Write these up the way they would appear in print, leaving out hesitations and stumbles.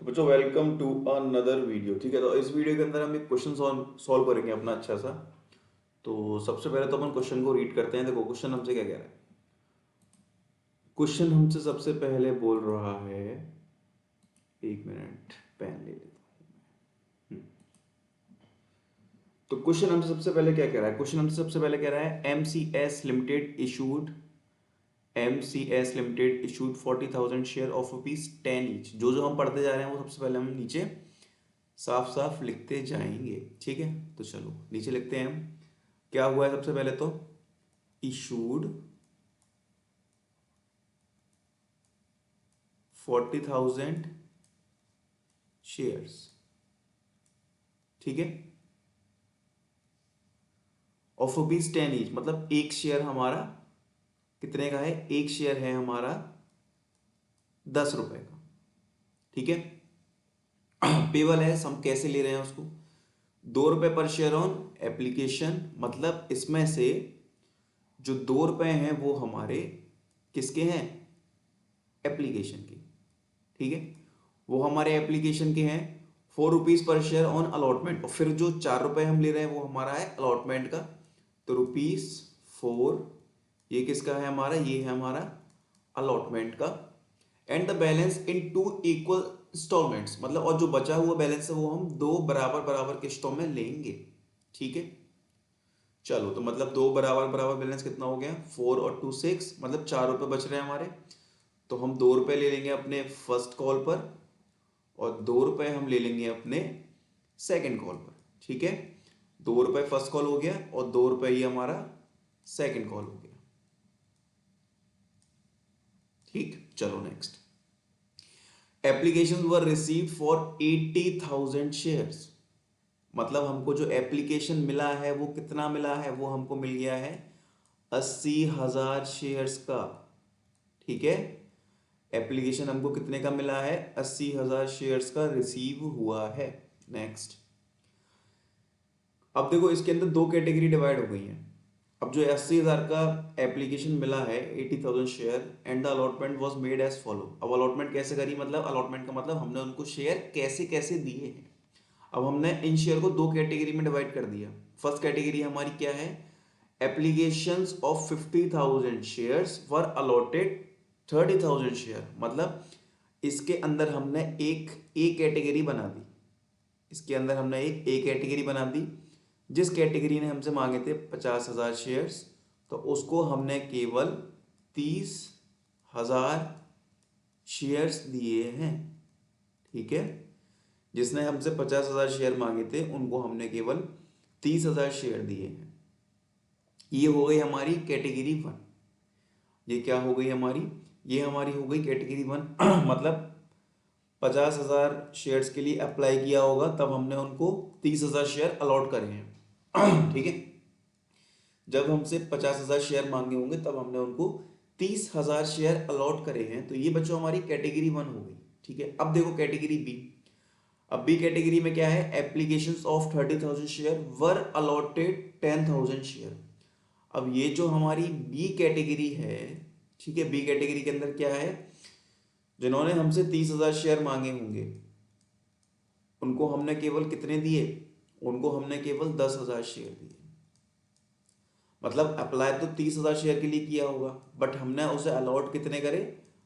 तो बच्चों welcome to another video. ठीक है, तो इस वीडियो के अंदर हम एक क्वेश्चन सॉल्व करेंगे अपना अच्छा सा। तो सबसे पहले तो अपन क्वेश्चन को रीड करते हैं। देखो क्वेश्चन हमसे क्या कह रहा है। क्वेश्चन हमसे सबसे पहले बोल रहा है, एक मिनट पेन ले लेता हूँ। तो क्वेश्चन हमसे सबसे पहले क्या कह रहा है। क्वेश्चन हमसे सबसे पहले कह रहा है M C S limited issued 40,000 share of ₹10 each. जो जो हम पढ़ते जा रहे हैं वो सबसे पहले हम नीचे साफ साफ लिखते जाएंगे। ठीक है, तो चलो नीचे लिखते हैं हम। क्या हुआ है सबसे पहले तो, इशूड 40,000 शेयर्स। ठीक है, ऑफ ₹10 ईच, मतलब एक शेयर हमारा कितने का है। एक शेयर है हमारा 10 रुपए का। ठीक है, पेबल है, हम कैसे ले रहे हैं उसको, ₹2 पर शेयर ऑन एप्लीकेशन। मतलब इसमें से जो ₹2 हैं वो हमारे किसके हैं, एप्लीकेशन के। ठीक है, वो हमारे एप्लीकेशन के हैं। ₹4 पर शेयर ऑन अलॉटमेंट, और फिर जो ₹4 हम ले रहे हैं वो हमारा है अलॉटमेंट का। तो ₹4, ये किसका है हमारा, ये है हमारा अलॉटमेंट का। And the balance in 2 equal instalments, मतलब और जो बचा हुआ बैलेंस है वो हम 2 बराबर बराबर किस्तों में लेंगे। ठीक है, चलो तो मतलब 2 बराबर बराबर बैलेंस कितना हो गया, 4 और 2 6, मतलब ₹4 बच रहे हैं हमारे। तो हम ₹2 ले लेंगे अपने फर्स्ट कॉल पर, और ₹2 हम ले लेंगे अपने सेकंड कॉल पर। ठीक है, ₹2 फर्स्ट कॉल हो गया और ₹2 ही हमारा सेकंड कॉल हो गया। ठीक, चलो next. Application were receive for 80,000 shares, मतलब हमको जो एप्लीकेशन मिला है वो कितना मिला है, वो हमको मिल गया है 80,000 शेयर्स का। ठीक है, एप्लीकेशन हमको कितने का मिला है, 80,000 शेयर्स का रिसीव हुआ है। नेक्स्ट, अब देखो इसके अंदर 2 कैटेगरी डिवाइड हो गई हैं। अब जो 80,000 का एप्लीकेशन मिला है 80,000 share, and the allotment was made as follow. अब अलॉटमेंट कैसे करी, मतलब अलॉटमेंट का मतलब हमने उनको शेयर कैसे कैसे दिए हैं। अब हमने इन शेयर को 2 कैटेगरी में डिवाइड कर दिया। फर्स्ट कैटेगरी हमारी क्या है, applications of 50,000 shares were allotted 30,000 share, मतलब इसके अंदर हमने एक ए कैटेगरी बना दी। इसके अंदर हमने एक ए कैटेगरी बना दी। जिस कैटेगरी ने हमसे मांगे थे 50,000 शेयर्स, तो उसको हमने केवल 30,000 शेयर्स दिए हैं। ठीक है, जिसने हमसे 50,000 शेयर मांगे थे उनको हमने केवल 30,000 शेयर दिए हैं। ये हो गई हमारी कैटेगरी 1। ये क्या हो गई हमारी, ये हमारी हो गई कैटेगरी 1। मतलब 50,000 शेयर्स के लिए अप्लाई किया होगा तब हमने उनको 30,000 शेयर अलॉट करे हैं। ठीक है, जब हमसे 50,000 शेयर मांगे होंगे तब हमने उनको 30,000 शेयर अलॉट करे हैं। तो ये बच्चों हमारी कैटेगरी 1 हो गई। ठीक है, अब देखो कैटेगरी बी। अब बी कैटेगरी में क्या है, applications of 30,000 share were allotted 10,000 share. अब ये जो हमारी बी कैटेगरी है, ठीक है, बी कैटेगरी के अंदर क्या है, जिन्होंने हमसे 30,000 शेयर मांगे होंगे उनको हमने केवल कितने दिए, उनको हमने केवल 10,000 शेयर दिए। मतलब अप्लाई तो 30,000 शेयर के लिए किया होगा, बट हमने उसे अलॉट कितने करे,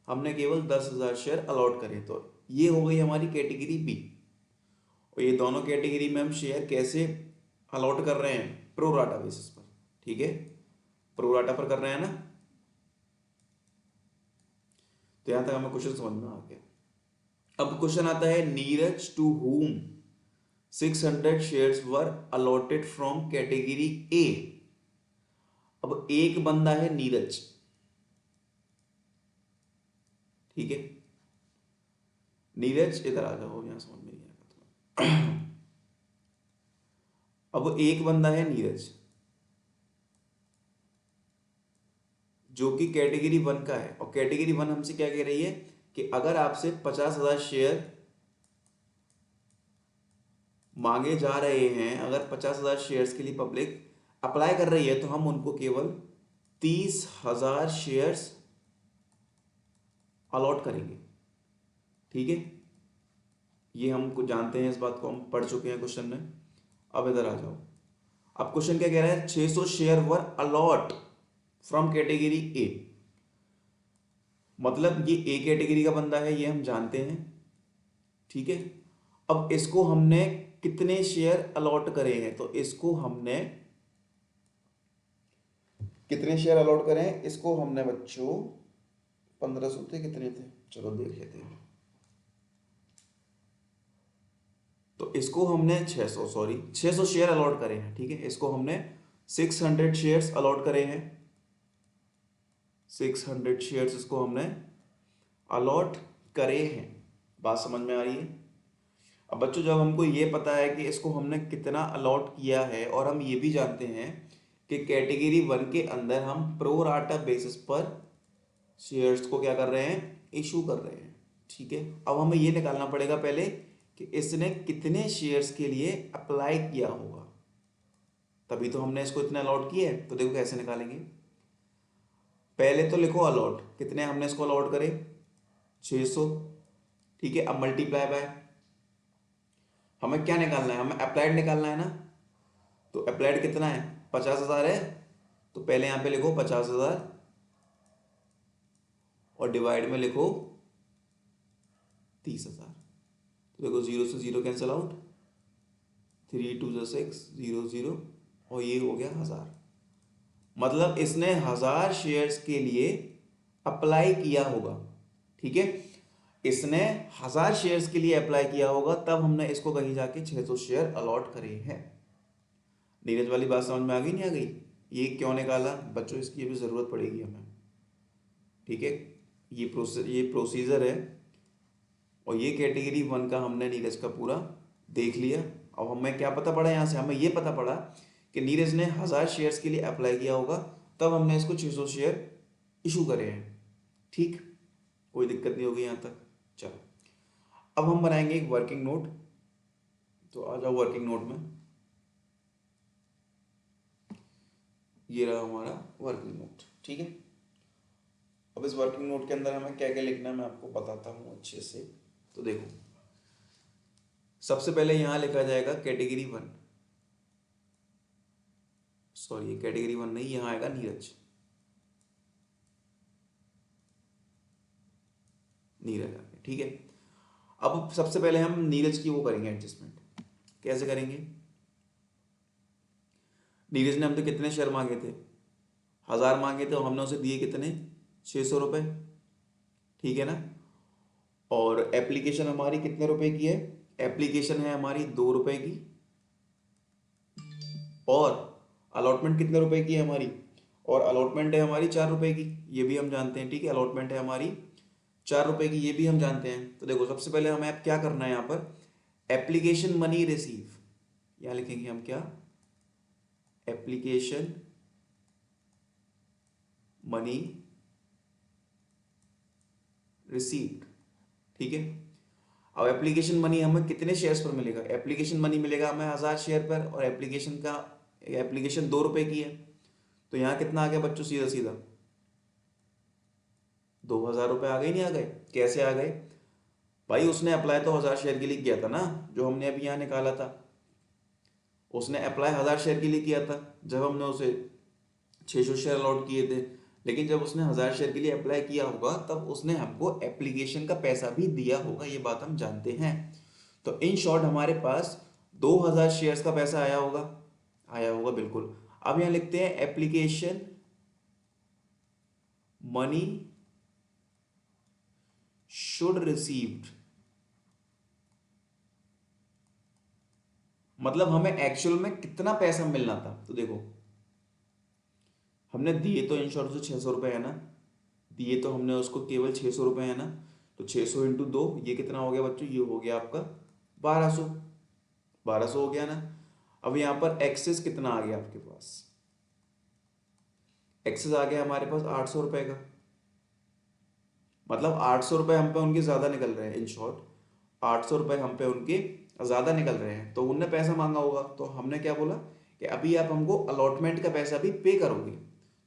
हमने केवल 10,000 शेयर अलॉट करे। तो ये हो गई हमारी कैटेगरी बी। और ये दोनों कैटेगरी में हम शेयर कैसे अलॉट कर रहे हैं, प्रो राटा बेसिस पर। ठीक है, प्रो राटा पर कर रहे हैं ना। तो यहां तक हमें क्वेश्चन समझ में आ गया। अब क्वेश्चन आता है, Neeraj to whom 600 shares were allotted from category A. अब एक बंदा है नीरज। ठीक है, नीरज इधर आ जाओ, यहां समझ में नहीं आएगा। अब एक बंदा है नीरज जो कि कैटेगरी 1 का है, और कैटेगरी 1 हमसे क्या कह रही है कि अगर आपसे 50,000 शेयर मांगे जा रहे हैं, अगर 50,000 शेयर्स के लिए पब्लिक अप्लाई कर रही है तो हम उनको केवल 30,000 शेयर्स अलॉट करेंगे। ठीक है, ये हमको जानते हैं, इस बात को हम पढ़ चुके हैं क्वेश्चन में। अब इधर आ जाओ, अब क्वेश्चन क्या कह रहा है, 600 share were a lot from category ए। मतलब ये ए कैटेगरी का बंदा है, ये हम जानते हैं, ठीक है। अब इसको हमने कितने शेयर अलॉट करे हैं, तो इसको हमने कितने शेयर अलॉट करे हैं, इसको हमने बच्चों 1500 थे, कितने थे चलो देख लेते हैं। तो इसको हमने 600 शेयर अलॉट करे हैं, ठीक है। इसको हमने 600 शेयर्स अलॉट करे हैं, 600 शेयर्स इसको हमने अलॉट करे हैं। बात समझ में आ रही है। अब बच्चों जब हमको ये पता है कि इसको हमने कितना अलॉट किया है, और हम ये भी जानते हैं कि कैटेगरी 1 के अंदर हम प्रो राटा बेसिस पर शेयर्स को क्या कर रहे हैं, इशू कर रहे हैं, ठीक है। अब हमें ये निकालना पड़ेगा पहले कि इसने कितने शेयर्स के लिए अप्लाई किया होगा, तभी तो हमने इसको इतने अलॉट किए हैं। तो देखो कैसे निकालेंगे, पहले तो लिखो अलॉट, कितने हमने इसको अलॉट करे 600, ठीक है। अब मल्टीप्लाई बाय, हमें क्या निकालना है, हमें अप्लाइड निकालना है ना। तो अप्लाइड कितना है, 50,000 है। तो पहले यहां पे लिखो 50,000 और डिवाइड में लिखो 30,000। तो देखो 0 से 0 कैंसिल आउट, 3 2 6 0 0 और ये हो गया 1000। मतलब इसने 1000 शेयर्स के लिए अप्लाई किया होगा, ठीक है। इसने 1000 शेयर्स के लिए अप्लाई किया होगा, तब हमने इसको कहीं जाके 600 शेयर अलॉट करे हैं। नीरज वाली बात समझ में आ गई, नहीं आ गई? ये क्यों निकाला बच्चों, इसकी भी जरूरत पड़ेगी हमें, ठीक है। ये प्रोसीजर है, और ये कैटेगरी 1 का हमने नीरज का पूरा देख लिया। अब हमें क्या पता पड़ा यहाँ से, हमें ये पता पड़ा कि नीरज ने 1000 शेयर्स के लिए अप्लाई किया होगा, तब हमने इसको 600 शेयर इशू करे हैं, ठीक। कोई दिक्कत नहीं होगी यहाँ तक। चलो अब हम बनाएंगे एक वर्किंग नोट। तो आ जाओ वर्किंग नोट में, ये रहा हमारा वर्किंग नोट, ठीक है। अब इस वर्किंग नोट के अंदर हमें क्या क्या लिखना है मैं आपको बताता हूँ अच्छे से। तो देखो सबसे पहले यहां लिखा जाएगा कैटेगरी 1, सॉरी कैटेगरी 1 नहीं, यहां आएगा नीरज, नीरज, ठीक है। अब सबसे पहले हम नीरज की वो करेंगे एडजस्टमेंट, कैसे करेंगे। नीरज ने हमसे कितने शेयर मांगे थे, 1000 मांगे थे, और हमने उसे दिए कितने, 600 रुपए, ठीक है ना। और एप्लीकेशन हमारी कितने रुपए की है, एप्लीकेशन है हमारी 2 रुपए की, और अलॉटमेंट कितने रुपए की है हमारी, और अलॉटमेंट है हमारी 4 रुपए की, ये भी हम जानते हैं, ठीक है। अलॉटमेंट है हमारी 4 रुपए की, ये भी हम जानते हैं। तो देखो सबसे पहले हमें अब क्या करना है, यहाँ पर एप्लीकेशन मनी रिसीव, यहाँ लिखेंगे हम क्या, एप्लीकेशन मनी रिसीव्ड, ठीक है। अब एप्लीकेशन मनी हमें कितने शेयर्स पर मिलेगा, एप्लीकेशन मनी मिलेगा हमें 1000 शेयर पर, और एप्लीकेशन 2 रुपए की है। तो यहाँ कितना आ गया बच्चों, सीधा सीधा 2000 रुपए आ गए, नहीं आ गए? कैसे आ गए भाई, उसने अप्लाई तो 1000 शेयर के लिए किया था ना, जो हमने अभी यहाँ निकाला था। उसने अप्लाई 1000 शेयर के लिए किया था, जब हमने उसे 600 शेयर अलॉट किए थे। लेकिन जब उसने 1000 शेयर के लिए अप्लाई किया होगा, तब उसने हमको एप्लीकेशन का पैसा भी दिया होगा, ये बात हम जानते हैं। तो इन शॉर्ट हमारे पास 2000 शेयर्स का पैसा आया होगा, आया होगा बिल्कुल। अब यहां लिखते हैं एप्लीकेशन मनी शुड रिसीव्ड, मतलब हमें एक्चुअल में कितना पैसा मिलना था। तो देखो हमने दिए तो इन शॉर्ट से 600 रुपए है ना, दिए तो हमने उसको केवल 600 रुपए है ना। तो 600 इंटू 2, ये कितना हो गया बच्चों, ये हो गया आपका 1200, 1200 हो गया ना। अब यहां पर एक्सेस कितना आ गया आपके पास, एक्सेस आ गया हमारे पास 800 रुपए का, मतलब 800 रुपए हम पे उनके ज्यादा निकल रहे हैं। इन शॉर्ट 800 रुपए हम पे उनके ज्यादा निकल रहे हैं, तो उनने पैसा मांगा होगा। तो हमने क्या बोला कि अभी आप हमको अलॉटमेंट का पैसा भी पे करोगे।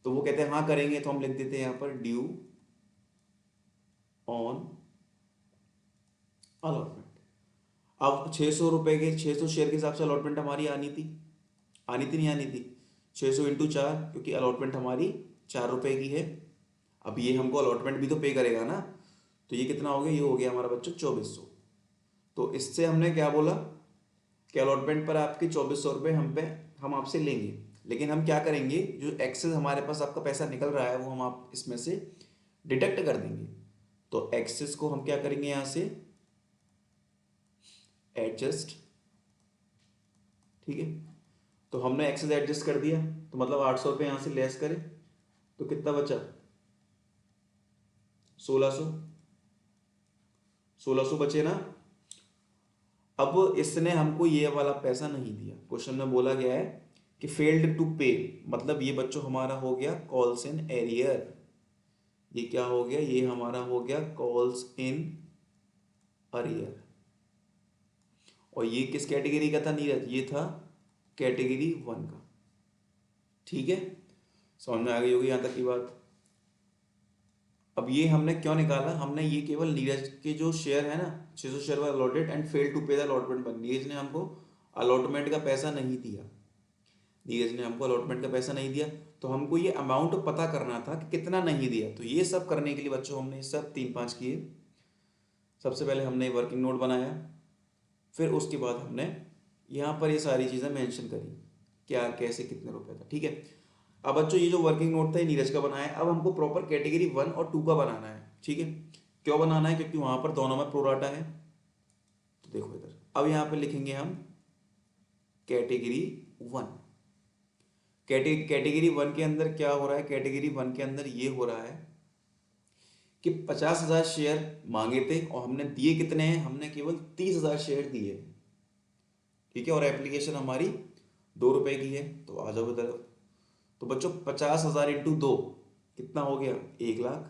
तो वो कहते हैं हाँ करेंगे, तो हम लिख देते हैं यहाँ पर ड्यू ऑन अलॉटमेंट। अब 600 रुपये के 600 शेयर के हिसाब से अलॉटमेंट हमारी आनी थी नहीं आनी थी? 600 × 4, क्योंकि अलॉटमेंट हमारी 4 रुपये की है। अब ये हमको अलॉटमेंट भी तो पे करेगा ना, तो ये कितना हो गया? ये हो गया हमारा बच्चों 2400। तो इससे हमने क्या बोला कि अलॉटमेंट पर आपके 2400 रुपये हम आपसे लेंगे, लेकिन हम क्या करेंगे, जो एक्सेस हमारे पास आपका पैसा निकल रहा है वो हम आप इसमें से डिडक्ट कर देंगे। तो एक्सेस को हम क्या करेंगे, यहाँ से एडजस्ट, ठीक है। तो हमने एक्सेस एडजस्ट कर दिया, तो मतलब 800 रुपये यहाँ से लेस करें तो कितना बचा? 1600 बचे ना। अब इसने हमको ये वाला पैसा नहीं दिया। क्वेश्चन में बोला गया है कि फेल्ड टू पे, मतलब ये बच्चों हमारा हो गया कॉल्स इन एरियर। ये क्या हो गया? ये हमारा हो गया कॉल्स इन अरियर। और ये किस कैटेगरी का था नीरज? ये था कैटेगरी 1 का, ठीक है। समझ में आ गई होगी यहाँ तक की बात। अब ये हमने क्यों निकाला? हमने ये केवल नीरज के जो शेयर है ना, 600 share were allotted and fail to pay the allotment पर, नीरज ने हमको अलॉटमेंट का पैसा नहीं दिया, नीरज ने हमको अलॉटमेंट का पैसा नहीं दिया, तो हमको ये अमाउंट पता करना था कि कितना नहीं दिया। तो ये सब करने के लिए बच्चों हमने सब 3-5 किए। सबसे पहले हमने वर्किंग नोट बनाया, फिर उसके बाद हमने यहाँ पर ये सारी चीज़ें मेंशन करी, क्या कैसे कितने रुपए था, ठीक है। अब बच्चों ये जो वर्किंग नोट था ये नीरज का बनाया है। अब हमको प्रॉपर कैटेगरी 1 और 2 का बनाना है, ठीक है। क्यों बनाना है? क्योंकि वहां पर दोनों में प्रोराटा है। तो देखो इधर, अब यहाँ पे लिखेंगे हम कैटेगरी 1। कैटेगरी 1 के अंदर क्या हो रहा है? कैटेगरी 1 के अंदर ये हो रहा है कि 50,000 शेयर मांगे थे और हमने दिए कितने हैं? हमने केवल 30,000 शेयर दिए, ठीक है। और एप्लीकेशन हमारी 2 रुपए की है। तो आ जाओ इधर। तो बच्चों 50,000 इंटू 2 कितना हो गया? 1,00,000।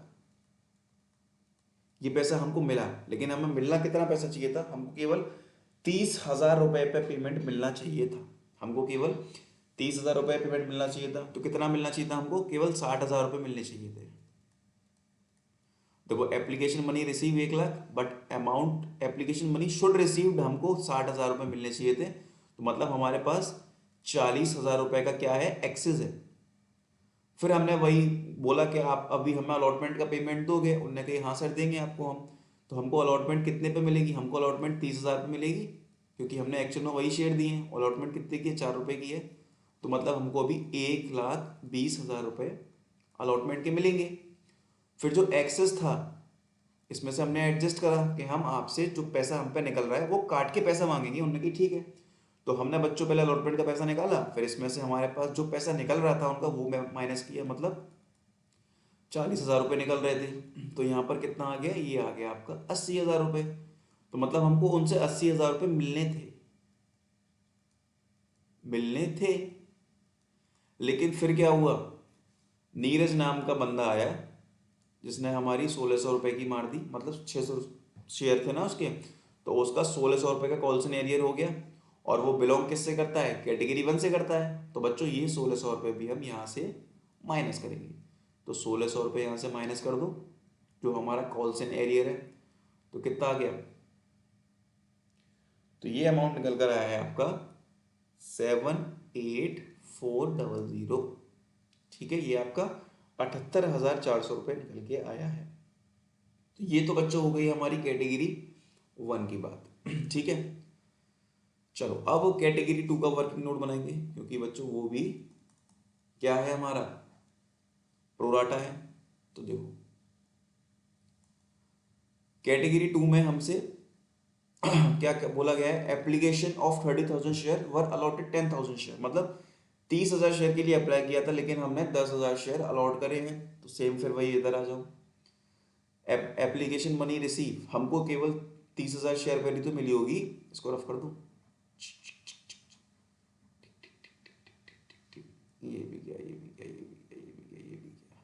ये पैसा हमको मिला, लेकिन हमें मिलना कितना पैसा चाहिए था? हमको केवल 30,000 रुपए पे पेमेंट मिलना चाहिए था। हमको केवल 30,000 रुपए पेमेंट मिलना चाहिए था। तो कितना मिलना चाहिए था हमको? केवल 60,000 रुपये मिलने चाहिए थे। देखो application money receive 1,00,000, but amount application money should received हमको 60,000 रुपये मिलने चाहिए थे। तो मतलब हमारे पास 40,000 रुपये का क्या है? एक्सेस है। फिर हमने वही बोला कि आप अभी हमें अलॉटमेंट का पेमेंट दोगे? उनने कहा हाँ सर देंगे आपको हम। तो हमको अलॉटमेंट कितने पे मिलेगी? हमको अलॉटमेंट 30,000 पे मिलेगी, क्योंकि हमने एक्चुअल में वही शेयर दिए हैं। अलॉटमेंट कितने की है? 4 रुपये की है। तो मतलब हमको अभी 1,20,000 रुपये अलॉटमेंट के मिलेंगे। फिर जो एक्सेस था इसमें से हमने एडजस्ट करा कि हम आपसे जो पैसा हम पे निकल रहा है वो काट के पैसा मांगेंगे। उन्होंने कहा ठीक है। तो हमने बच्चों पहले अलॉटमेंट का पैसा निकाला, फिर इसमें से हमारे पास जो पैसा निकल रहा था उनका वो माइनस किया, मतलब 40,000 रुपये निकल रहे थे। तो यहाँ पर कितना आ गया? ये आ गया आपका 80,000 रुपये। तो मतलब हमको उनसे 80,000 रुपये मिलने थे। लेकिन फिर क्या हुआ? नीरज नाम का बंदा आया जिसने हमारी 1,600 रुपये की मार दी, मतलब 600 शेयर थे ना उसके, तो उसका 1,600 रुपये का कॉल्सन एरियर हो गया। और वो बिलोंग किससे करता है? कैटेगरी 1 से करता है। तो बच्चों ये 1,600 रुपये भी हम यहाँ से माइनस करेंगे। तो 1,600 रुपये यहाँ से माइनस कर दो, जो हमारा कॉल्सन एरियर है। तो कितना आ गया? तो ये अमाउंट निकल कर आया है आपका 78400, ठीक है। ये आपका 78,400 रुपये निकल के आया है। तो ये तो बच्चों हो गई हमारी कैटेगरी 1 की बात, ठीक है। चलो अब कैटेगरी 2 का वर्किंग नोट बनाएंगे, क्योंकि बच्चों वो भी क्या है? हमारा प्रोराटा है। तो देखो कैटेगरी 2 में हमसे क्या क्या बोला गया है? Application of 30,000 share were allotted 10,000 share, मतलब 30,000 शेयर के लिए अप्लाई किया था, लेकिन हमने 10,000 शेयर अलॉट करे हैं। तो सेम फिर वही इधर आ जाओ। एप्लीकेशन मनी रिसीव, हमको केवल 30,000 शेयर पहले तो मिली होगी। इसको रफ कर दो, ये भी गया, ये भी गया, ये भी गया, ये भी गया, ये भी गया,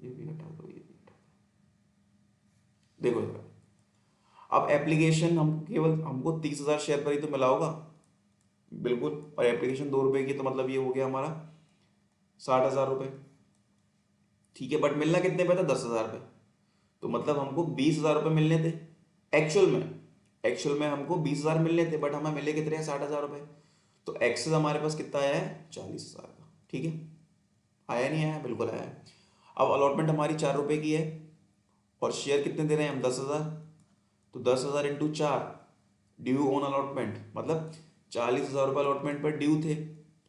ये भी हटा दो, ये भी हटा दो। देखो इधर, अब एप्लीकेशन हमको 30,000 शेयर पर ही तो मिला होगा, बिल्कुल। और एप्लीकेशन 2 रुपए की, तो मतलब ये हो गया हमारा 60,000 रुपये, ठीक है। बट मिलना कितने पे था? 10,000 पे। तो मतलब हमको 20,000 रुपये मिलने थे, एक्चुअल में हमको 20,000 मिलने थे, बट हमें मिले कितने हैं, 60,000 रुपये। तो एक्सेस हमारे पास कितना आया है, 40,000 का। ठीक है, आया नहीं आया, बिल्कुल आया है। अब अलॉटमेंट हमारी 4 रुपये की है और शेयर कितने दे रहे हैं हम, 10,000। तो 10,000 इंटू 4, ड्यू ऑन अलॉटमेंट, मतलब 40,000 रुपये अलॉटमेंट पर ड्यू थे।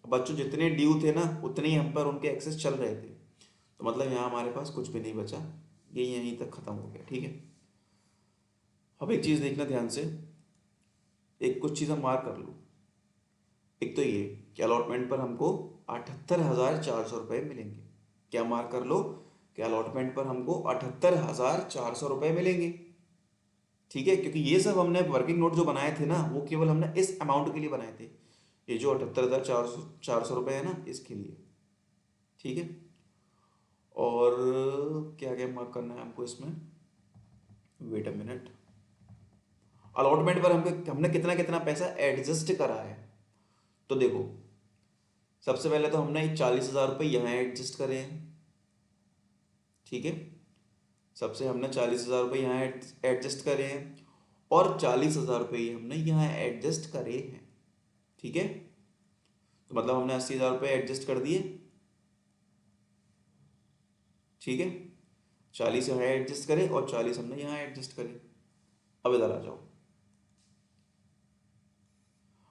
बच्चों जितने ड्यू थे ना उतने ही हम पर उनके एक्सेस चल रहे थे, तो मतलब यहाँ हमारे पास कुछ भी नहीं बचा, ये यहीं तक खत्म हो गया। ठीक है, अब एक चीज़ देखना ध्यान से, एक कुछ चीज़ हम मार्क कर लो। एक तो ये कि अलॉटमेंट पर हमको 78,400 रुपये मिलेंगे। क्या मार्क कर लो कि अलॉटमेंट पर हमको 78,400 रुपये मिलेंगे। ठीक है, क्योंकि ये सब हमने वर्किंग नोट जो बनाए थे ना, वो केवल हमने इस अमाउंट के लिए बनाए थे। ये जो 78,400 रुपये है ना, इसके लिए। ठीक है, और क्या क्या मार्क करना है हमको इसमें, वेट अ मिनट। अलॉटमेंट पर हमने कितना कितना पैसा एडजस्ट करा है, तो देखो सबसे पहले तो हमने 40,000 रुपये यहाँ एडजस्ट करे हैं। ठीक है, सबसे हमने 40,000 रुपये यहाँ एडजस्ट करे हैं और 40,000 रुपये हमने यहाँ एडजस्ट करे हैं। ठीक है, तो मतलब हमने 80,000 रुपये एडजस्ट कर दिए। ठीक है, 40 यहाँ एडजस्ट करे और 40 हमने यहाँ एडजस्ट करे। अब इधर आ जाओ,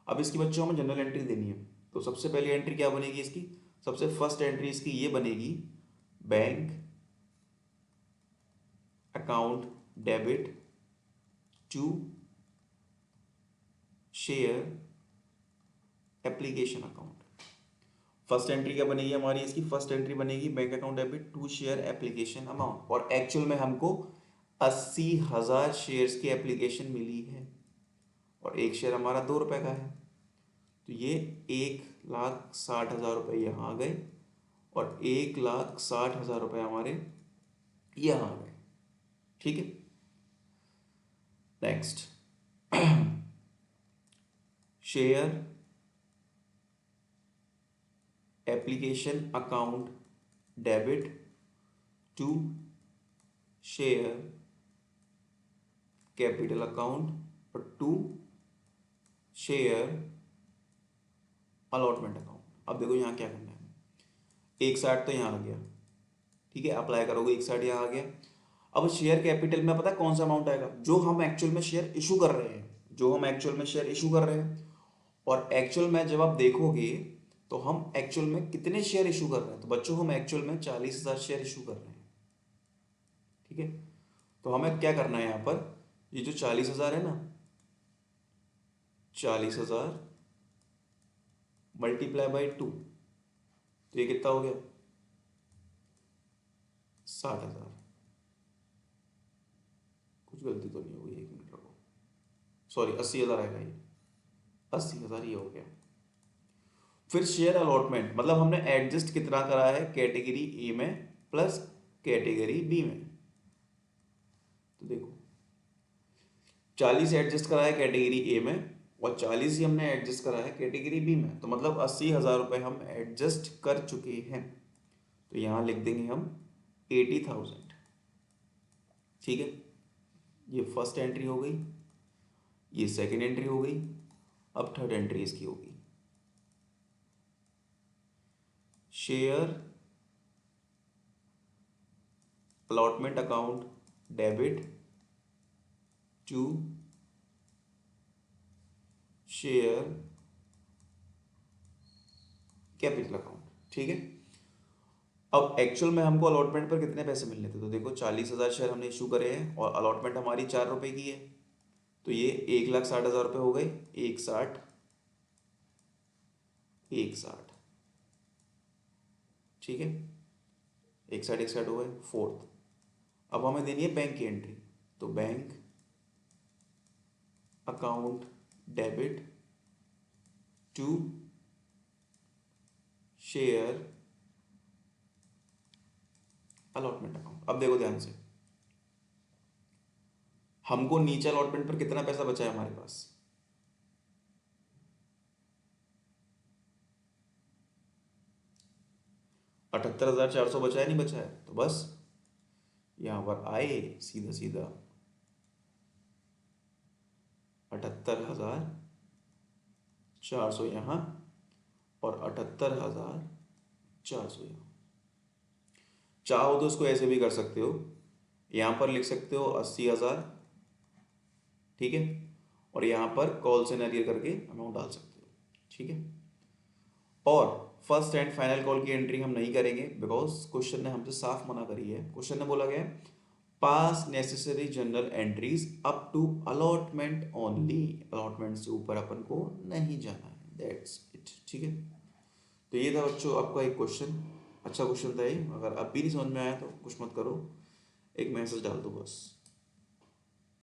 अब इसकी बच्चों हमें जनरल एंट्री देनी है। तो सबसे पहली एंट्री क्या बनेगी इसकी, सबसे फर्स्ट एंट्री इसकी ये बनेगी, bank account debit to share application account. First entry क्या बनेगी हमारी इसकी, फर्स्ट एंट्री बनेगी bank account debit to share application amount, और एक्चुअल में हमको 80,000 शेयर्स की एप्लीकेशन मिली है और एक शेयर हमारा 2 रुपये का है। तो ये 1,60,000 रुपये यहाँ आ गए और 1,60,000 रुपये हमारे यहाँ आ गए। ठीक है, next share application account debit to share capital account और टू शेयर अलॉटमेंट अकाउंट। अब देखो यहाँ क्या करना है, 1,60 तो यहाँ आ गया। ठीक है, अप्लाई करोगे 1,60 यहाँ आ गया। अब शेयर कैपिटल में पता है कौन सा अमाउंट आएगा, जो हम एक्चुअल में शेयर इशू कर रहे हैं, जो हम एक्चुअल में शेयर इशू कर रहे हैं। और एक्चुअल में जब आप देखोगे तो हम एक्चुअल में कितने शेयर इशू कर रहे हैं, तो बच्चों हम एक्चुअल में 40,000 शेयर इशू कर रहे हैं। ठीक है, तो हमें क्या करना है यहाँ पर, ये जो 40,000 है ना, 40,000 मल्टीप्लाई बाई 2, तो ये कितना हो गया, 60,000। कुछ गलती तो नहीं होगी, 1 मिनट रखो, सॉरी 80,000 आएगा, ये 80,000 ये हो गया। फिर शेयर अलॉटमेंट, मतलब हमने एडजस्ट कितना करा है, कैटेगरी ए में प्लस कैटेगरी बी में। तो देखो 40 एडजस्ट करा है कैटेगरी ए में और 40 ही हमने एडजस्ट करा है कैटेगरी बी में, तो मतलब 80,000 रुपये हम एडजस्ट कर चुके हैं। तो यहाँ लिख देंगे हम 80,000। ठीक है, ये फर्स्ट एंट्री हो गई, ये सेकेंड एंट्री हो गई, अब थर्ड एंट्री इसकी होगी, share allotment account debit to share capital account. ठीक है, अब एक्चुअल में हमको अलॉटमेंट पर कितने पैसे मिलने थे, तो देखो 40,000 शेयर हमने इशू करे हैं और अलॉटमेंट हमारी 4 रुपये की है, तो ये 1,60,000 रुपये हो गए, 1,60 1,60। ठीक है, 1,60 1,60 हो गए। फोर्थ, अब हमें देनी है बैंक की एंट्री, तो bank account debit to share allotment account. अब देखो ध्यान से, हमको नीचे अलॉटमेंट पर कितना पैसा बचा है हमारे पास, 78,400 बचा है, नहीं बचा है, तो बस यहाँ पर आए सीधा सीधा 78,400 यहाँ और 78,400 यहाँ। चाहो तो इसको ऐसे भी कर सकते हो, यहाँ पर लिख सकते हो 80,000, ठीक है, और यहाँ पर कॉल से नरियर करके अमाउंट डाल सकते हो, ठीक है। और फर्स्ट एंड फाइनल कॉल की एंट्री हम नहीं करेंगे बिकॉज क्वेश्चन ने हमसे साफ मना करी है। क्वेश्चन ने बोला गया pass necessary journal entries up to allotment only, allotment से ऊपर अपन को नहीं जाना है, दैट्स इट, ठीक है। तो ये था बच्चों आपका एक क्वेश्चन, अच्छा क्वेश्चन था ये। अगर अब भी नहीं समझ में आया तो कुछ मत करो, एक मैसेज डाल दो बस।